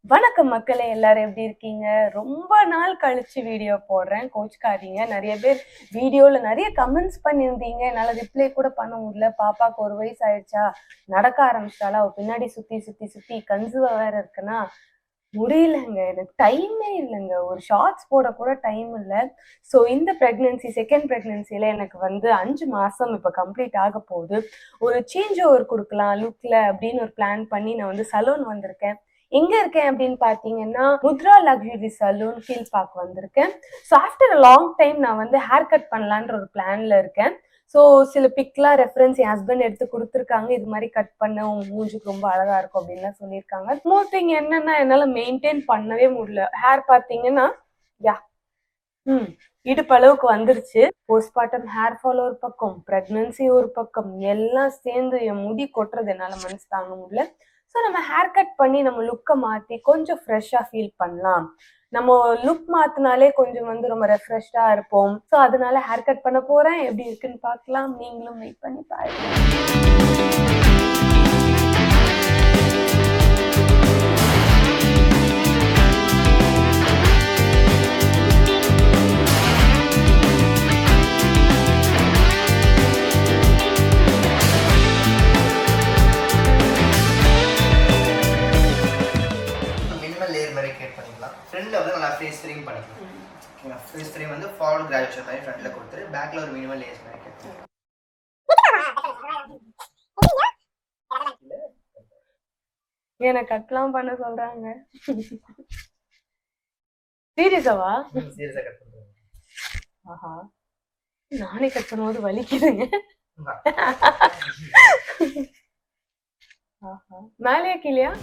வணக்கம் மக்களே, எல்லாரும் எப்படி இருக்கீங்க? ரொம்ப நாள் கழிச்சு வீடியோ போடுறேன். கோச்சுக்காதீங்க. நிறைய பேர் வீடியோல நிறைய கமெண்ட்ஸ் பண்ணியிருந்தீங்க. என்னால ரிப்ளை கூட பண்ண முடியல. பாப்பாக்கு 1 வயசு ஆயிடுச்சா, நடக்க ஆரம்பிச்சிட்டாளா, அவ பின்னாடி சுத்தி சுத்தி சுத்தி கன்சீவா வேற இருக்குன்னா முடியலங்க. எனக்கு டைமே இல்லைங்க. ஒரு ஷார்ட்ஸ் போட கூட டைம் இல்ல. ஸோ இந்த பிரெக்னன்சி செகண்ட் பிரெக்னன்சில எனக்கு வந்து 5 மாசம் இப்போ கம்ப்ளீட் ஆக போகுது. ஒரு சேஞ்ச் ஓவர் கொடுக்கலாம் லுக்ல அப்படின்னு ஒரு பிளான் பண்ணி நான் வந்து சலூன் வந்திருக்கேன். எங்க இருக்கேன் அப்படின்னு பாத்தீங்கன்னா, முத்ரா லக்ஸுரி சலூன் கீழ்பாக் வந்திருக்கேன். So after a long time நான் வந்து ஹேர் கட் பண்ணலான்ற ஒரு பிளான்ல இருக்கேன். ஸோ சில பிக்லாம் ரெஃபரன்ஸ் என் ஹஸ்பண்ட் எடுத்து கொடுத்துருக்காங்க. இது மாதிரி கட் பண்ண உங்க மூஞ்சுக்கு ரொம்ப அழகா இருக்கும் அப்படின்லாம் சொல்லியிருக்காங்க. மோர் திங் என்னன்னா, என்னால மெயின்டைன் பண்ணவே முடியல. ஹேர் பாத்தீங்கன்னா யா இடுப்பு அளவுக்கு வந்துருச்சு. போஸ்ட்மார்ட்டம் ஹேர் ஃபால் ஒரு பக்கம், பிரெக்னன்சி ஒரு பக்கம், எல்லாம் சேர்ந்து என் முடி கொட்டுறது என்னால மனசு தாங்க முடியல. ஸோ நம்ம ஹேர் கட் பண்ணி நம்ம லுக்கை மாத்தி கொஞ்சம் ஃப்ரெஷ்ஷா ஃபீல் பண்ணலாம். நம்ம லுக் மாத்தினாலே கொஞ்சம் வந்து ரொம்ப ரெஃப்ரெஷ்டா இருப்போம். ஸோ அதனால ஹேர் கட் பண்ண போறேன். எப்படி இருக்குன்னு பார்க்கலாம். நீங்களும் வெயிட் பண்ணி பாருங்க. மினிமல் லேயர் மாதிரி கிரியேட் பண்ணிக்கலாம். ஃப்ரண்ட்ல வந்து நல்லா ஃபேஸ் ஃப்ரேம் பண்ணிக்கலாம். ஓகேங்களா? ஃபேஸ் ஃப்ரேம் வந்து ஃபார்வர்ட் கிராஜுவேஷன் மாதிரி ஃப்ரண்ட்ல கொடுத்துட்டு பேக்ல ஒரு மினிமல் லேயர்ஸ் மாதிரி கிரியேட் பண்ணிக்கலாம். என்ன கட்லாம் பண்ண சொல்றாங்க. சீரியஸாவா? சீரியஸா கட் பண்றேன். ஆஹா, நானே கட் பண்ணும்போது வலிக்குதுங்க. ஆஹா, மேலேயா கீழயா?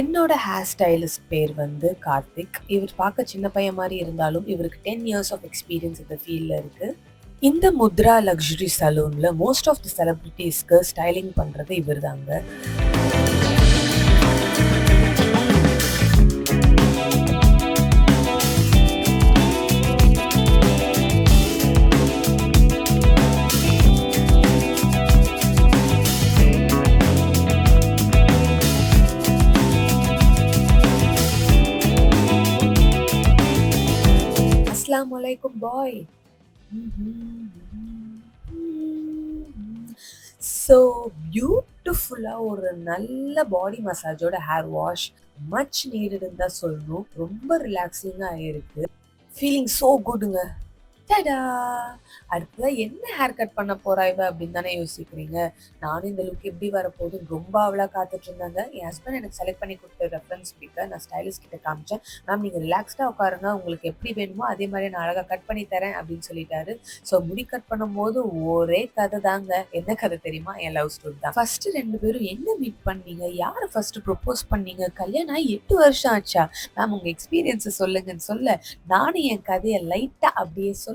என்னோட ஹேர் ஸ்டைலிஸ்ட் பேர் வந்து கார்த்திக். இவர் பார்க்க சின்ன பையன் மாதிரி இருந்தாலும் இவருக்கு 10 இயர்ஸ் ஆஃப் எக்ஸ்பீரியன்ஸ் இந்த ஃபீல்டில் இருக்குது. இந்த முத்ரா லக்ஸுரி சலூனில் மோஸ்ட் ஆஃப் தி செலிபிரிட்டிஸ்க்கு ஸ்டைலிங் பண்ணுறது இவர் தாங்க. அஸ்ஸலாமு அலைக்கும் பாய். ஸோ பியூட்டிஃபுல்லாக ஒரு நல்ல பாடி மசாஜோட ஹேர் வாஷ் மச் நீடுன்னு தான் சொல்லணும். ரொம்ப ரிலாக்ஸிங்காக இருக்கு. ஃபீலிங் ஸோ குட்டுங்க. டடா! அடுத்ததான் என்ன ஹேர் கட் பண்ண போறா இவ அப்படின்னு தானே யோசிக்கிறீங்க. நானும் இந்த லுக் எப்படி வரப்போகுதுன்னு ரொம்ப அவளா காத்துட்டு இருந்தாங்க. என் ஹஸ்பண்ட் எனக்கு செலக்ட் பண்ணி கொடுத்த ரெஃபரன்ஸ் பிக்கை நான் ஸ்டைலிஸ்ட் கிட்ட காமிச்சேன். மேம் நீங்கள் ரிலாக்ஸ்டாக உட்காருங்க, உங்களுக்கு எப்படி வேணுமோ அதே மாதிரி நான் அழகாக கட் பண்ணி தரேன் அப்படின்னு சொல்லிட்டாரு. ஸோ முடி கட் பண்ணும்போது ஒரே கதை தாங்க. என்ன கதை தெரியுமா? என் லவ் ஸ்டோரி தான். ஃபர்ஸ்ட் 2 பேரும் எங்க மீட் பண்ணீங்க, யாரை ஃபர்ஸ்ட் ப்ரொப்போஸ் பண்ணீங்க, கல்யாணம் ஆகி 8 வருஷம் ஆச்சா, மேம் உங்க எக்ஸ்பீரியன்ஸை சொல்லுங்கன்னு சொல்ல, நானும் என் கதையை லைட்டா அப்படியே சொல்ல,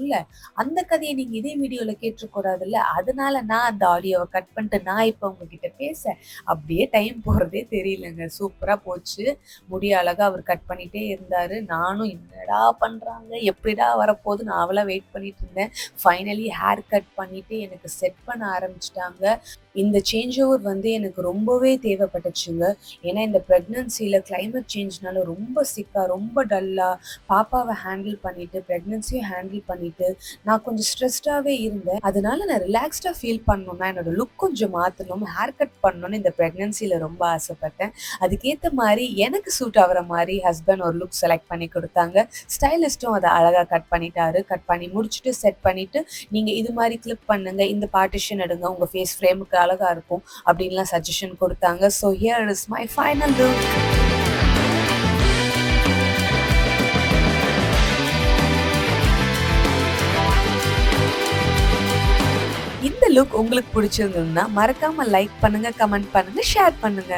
அந்த கதையை நீங்க இதே வீடியோல கேட்டுக்கூடாதுல்ல, அதனால நான் அந்த ஆடியோவை கட் பண்ணிட்டு நான் இப்ப உங்ககிட்ட பேச அப்படியே டைம் போறதே தெரியலங்க. சூப்பரா போச்சு. முடிய அழகா அவர் கட் பண்ணிட்டே இருந்தாரு. நானும் என்னடா பண்றாங்க, எப்படிடா வரப்போகுது நான் அவளா வெயிட் பண்ணிட்டு இருந்தேன். ஃபைனலி ஹேர் கட் பண்ணிட்டு எனக்கு செட் பண்ண ஆரம்பிச்சிட்டாங்க. இந்த சேஞ்ச் ஓவர் வந்து எனக்கு ரொம்பவே தேவைப்பட்டுச்சுங்க. ஏன்னா இந்த ப்ரெக்னன்சியில் கிளைமேட் சேஞ்ச்னால ரொம்ப சிக்காக, ரொம்ப டல்லாக பாப்பாவை ஹேண்டில் பண்ணிட்டு ப்ரெக்னன்சியும் ஹேண்டில் பண்ணிட்டு நான் கொஞ்சம் ஸ்ட்ரெஸ்டாகவே இருந்தேன். அதனால நான் ரிலாக்ஸ்டாக ஃபீல் பண்ணணும்னா என்னோட லுக் கொஞ்சம் மாற்றணும், ஹேர் கட் பண்ணணும்னு இந்த ப்ரெக்னன்சியில் ரொம்ப ஆசைப்பட்டேன். அதுக்கேற்ற மாதிரி எனக்கு சூட் ஆகிற மாதிரி ஹஸ்பண்ட் ஒரு லுக் செலக்ட் பண்ணி கொடுத்தாங்க. ஸ்டைலிஸ்ட்டும் அதை அழகாக கட் பண்ணிட்டாரு. கட் பண்ணி முடிச்சுட்டு செட் பண்ணிவிட்டு நீங்கள் இது மாதிரி கிளிப் பண்ணுங்க, இந்த பார்ட்டிஷன் எடுங்க, உங்கள் ஃபேஸ் ஃப்ரேமுக்கு அழகா இருக்கும் அப்படின்லாம் சஜஷன் கொடுத்தாங்க. So here is my final look. இந்த லுக் உங்களுக்கு பிடிச்சிருந்ததுன்னா மறக்காம லைக் பண்ணுங்க, கமெண்ட் பண்ணுங்க, ஷேர் பண்ணுங்க.